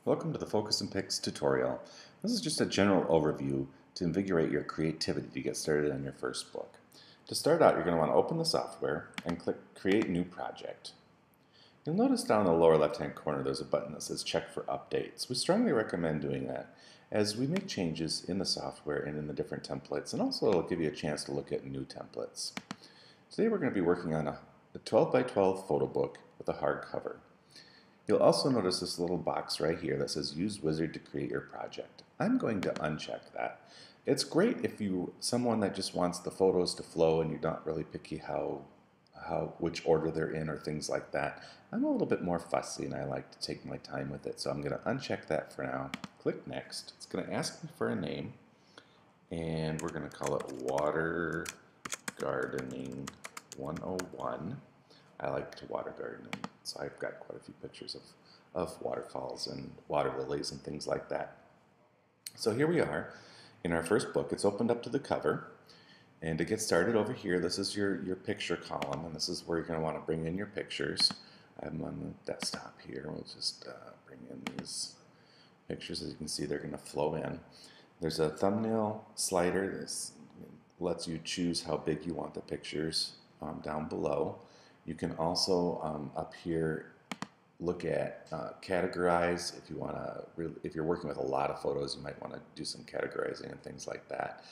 Welcome to the Focus in Pix tutorial. This is just a general overview to invigorate your creativity to get started on your first book. To start out, you're going to want to open the software and click Create New Project. You'll notice down in the lower left-hand corner there's a button that says Check for Updates. We strongly recommend doing that as we make changes in the software and in the different templates, and also it'll give you a chance to look at new templates. Today we're going to be working on a 12 by 12 photo book with a hardcover. You'll also notice this little box right here that says Use Wizard to create your project. I'm going to uncheck that. It's great if you're someone that just wants the photos to flow and you're not really picky which order they're in or things like that. I'm a little bit more fussy and I like to take my time with it, so I'm going to uncheck that for now. Click Next. It's going to ask me for a name, and we're going to call it Water Gardening 101. I like to water garden, so I've got quite a few pictures of waterfalls and water lilies and things like that. So here we are in our first book. It's opened up to the cover, and to get started over here, this is your picture column, and this is where you're going to want to bring in your pictures. I'm on the desktop here. We'll just bring in these pictures. As you can see, they're going to flow in. There's a thumbnail slider. This lets you choose how big you want the pictures down below. You can also up here look at categorize. If you want to, if you're working with a lot of photos, you might want to do some categorizing and things like that.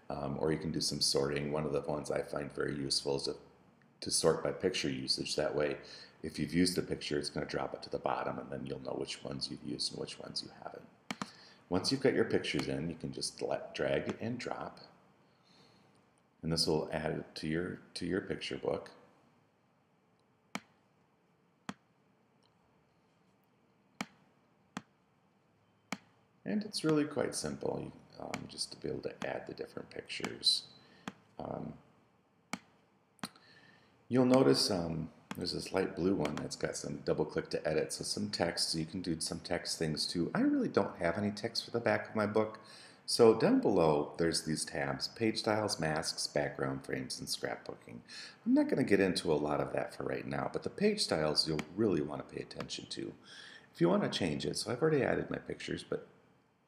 Or you can do some sorting. One of the ones I find very useful is to sort by picture usage. That way, if you've used a picture, it's going to drop it to the bottom, and then you'll know which ones you've used and which ones you haven't. Once you've got your pictures in, you can just drag and drop, and this will add it to your picture book. And it's really quite simple, just to be able to add the different pictures. You'll notice there's this light blue one that's got some double click to edit, so some text, so you can do some text things too. I really don't have any text for the back of my book, so down below there's these tabs: page styles, masks, background frames, and scrapbooking. I'm not going to get into a lot of that for right now, but the page styles you'll really want to pay attention to if you want to change it. So I've already added my pictures, but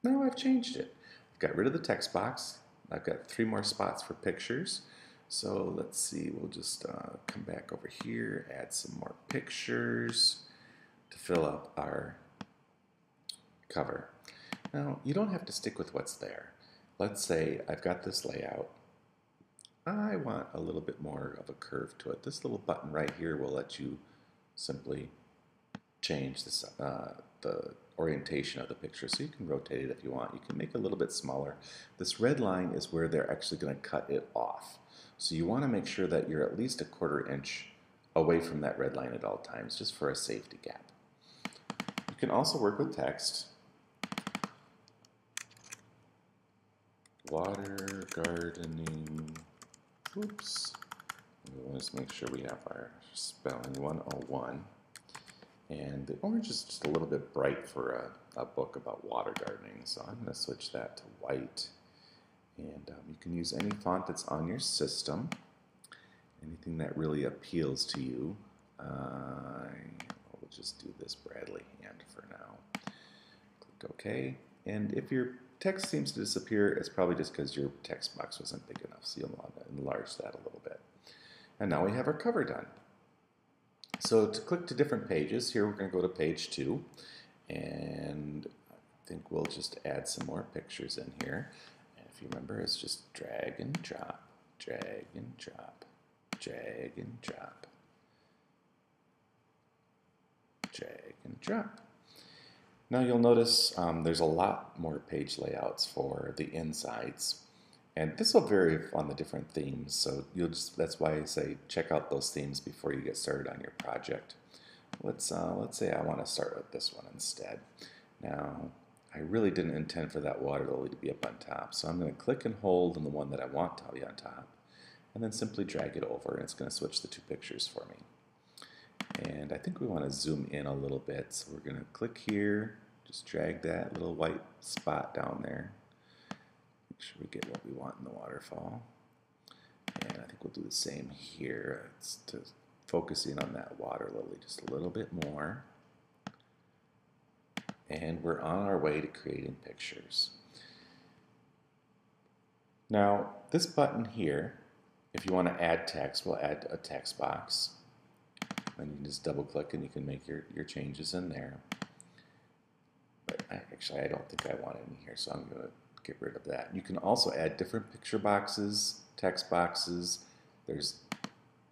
now I've changed it. I've got rid of the text box. I've got 3 more spots for pictures. So let's see, we'll just come back over here, add some more pictures to fill up our cover. Now, you don't have to stick with what's there. Let's say I've got this layout. I want a little bit more of a curve to it. This little button right here will let you simply change this, the orientation of the picture, so you can rotate it if you want. You can make it a little bit smaller. This red line is where they're actually going to cut it off. So you want to make sure that you're at least a 1/4 inch away from that red line at all times, just for a safety gap. You can also work with text. Water gardening, oops. Let's make sure we have our spelling 101. And the orange is just a little bit bright for a book about water gardening, so I'm going to switch that to white. And you can use any font that's on your system, anything that really appeals to you. We'll just do this Bradley hand for now. Click OK. And if your text seems to disappear, it's probably just because your text box wasn't big enough, so you'll want to enlarge that a little bit. And now we have our cover done. So to click to different pages, here we're going to go to page 2, and I think we'll just add some more pictures in here. And if you remember, it's just drag and drop, drag and drop, drag and drop, drag and drop. Now you'll notice there's a lot more page layouts for the insides. And this will vary on the different themes, so that's why I say check out those themes before you get started on your project. Let's say I want to start with this one instead. Now, I really didn't intend for that water lily to be up on top, so I'm going to click and hold on the one that I want to be on top, and then simply drag it over, and it's going to switch the 2 pictures for me. And I think we want to zoom in a little bit, so we're going to click here, just drag that little white spot down there. Make sure we get what we want in the waterfall. And I think we'll do the same here. It's to focus in on that water lily just a little bit more. and we're on our way to creating pictures. Now, this button here, if you want to add text, we'll add a text box. And you can just double click and you can make your changes in there. But actually, I don't think I want it in here, so I'm going to get rid of that. You can also add different picture boxes, text boxes. There's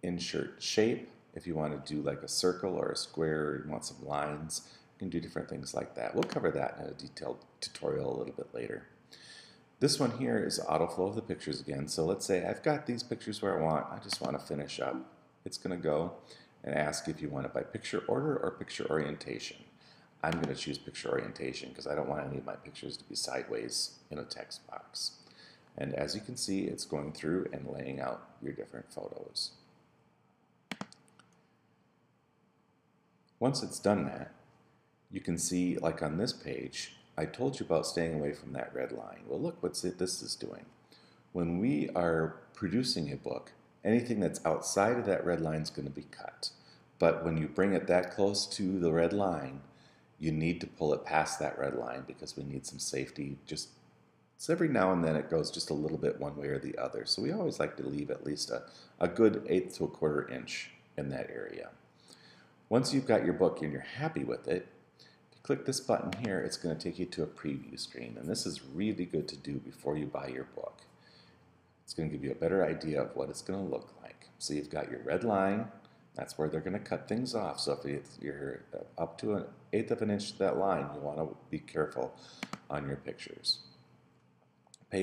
insert shape. If you want to do like a circle or a square, or you want some lines, you can do different things like that. We'll cover that in a detailed tutorial a little bit later. This one here is autoflow of the pictures again. So let's say I've got these pictures where I want. I just want to finish up. It's going to go and ask if you want it by picture order or picture orientation. I'm going to choose picture orientation because I don't want any of my pictures to be sideways in a text box. And as you can see, it's going through and laying out your different photos. Once it's done that, you can see, like on this page, I told you about staying away from that red line. Well, look what this is doing. When we are producing a book, anything that's outside of that red line is going to be cut. But when you bring it that close to the red line, you need to pull it past that red line because we need some safety. Just so every now and then it goes just a little bit one way or the other. So we always like to leave at least a good 1/8 to 1/4 inch in that area. Once you've got your book and you're happy with it, click this button here, it's going to take you to a preview screen, and this is really good to do before you buy your book. It's going to give you a better idea of what it's going to look like. So you've got your red line, that's where they're going to cut things off. So if you're up to 1/8 of an inch to that line, you want to be careful on your pictures.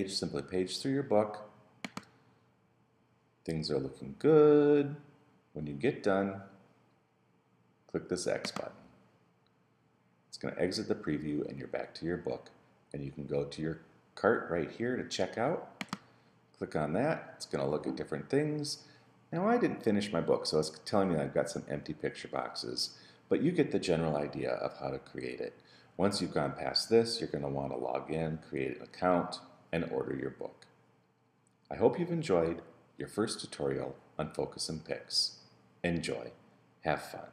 Simply page through your book. Things are looking good. When you get done, click this X button. It's going to exit the preview and you're back to your book. And you can go to your cart right here to check out. Click on that. It's going to look at different things. Now I didn't finish my book, so it's telling me I've got some empty picture boxes. But you get the general idea of how to create it. Once you've gone past this, you're going to want to log in, create an account, and order your book. I hope you've enjoyed your first tutorial on Focus in Pix. Enjoy. Have fun.